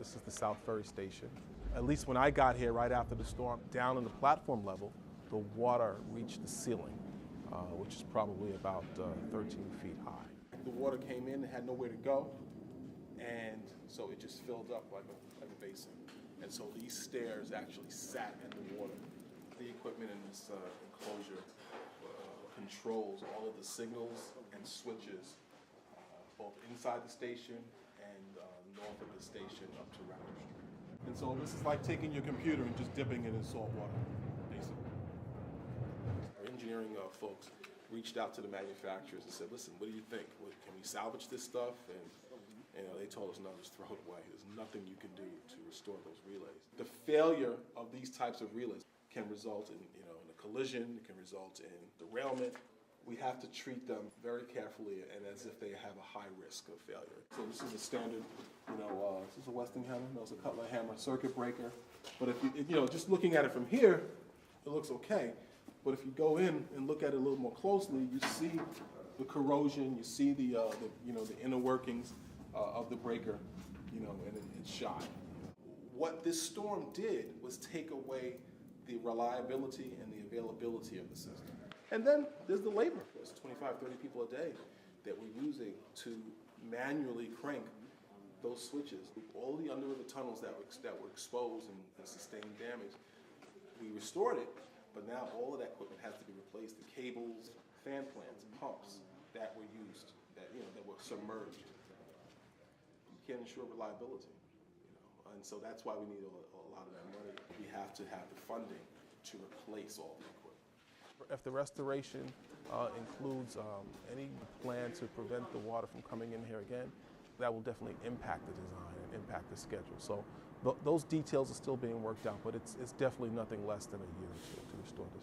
This is the South Ferry Station. At least when I got here right after the storm, down on the platform level, the water reached the ceiling, which is probably about 13 feet high. The water came in, it had nowhere to go, and so it just filled up like a basin. And so these stairs actually sat in the water. The equipment in this enclosure controls all of the signals and switches, both inside the station and north of the station up to Raptor Street. And so this is like taking your computer and just dipping it in salt water, basically. Our engineering folks reached out to the manufacturers and said, listen, what do you think? Can we salvage this stuff? And they told us, no, just throw it away. There's nothing you can do to restore those relays. The failure of these types of relays can result in a collision, it can result in derailment. We have to treat them very carefully and as if they have a high risk of failure. So this is a standard, this is a Westinghouse, it's a Cutler hammer circuit breaker. But if you just looking at it from here, it looks okay. But if you go in and look at it a little more closely, you see the corrosion, you see the inner workings of the breaker, and it's shot. What this storm did was take away the reliability and the availability of the system. And then there's the labor. There's 25, 30 people a day that we're using to manually crank those switches. All the under-river tunnels that were exposed and sustained damage, we restored it, but now all of that equipment has to be replaced. The cables, fan plants, pumps that were used, that were submerged. You can't ensure reliability, and so that's why we need a lot of that money. We have to have the funding to replace all the equipment. If the restoration includes any plan to prevent the water from coming in here again, that will definitely impact the design and impact the schedule. So those details are still being worked out, but it's definitely nothing less than a year or two to restore the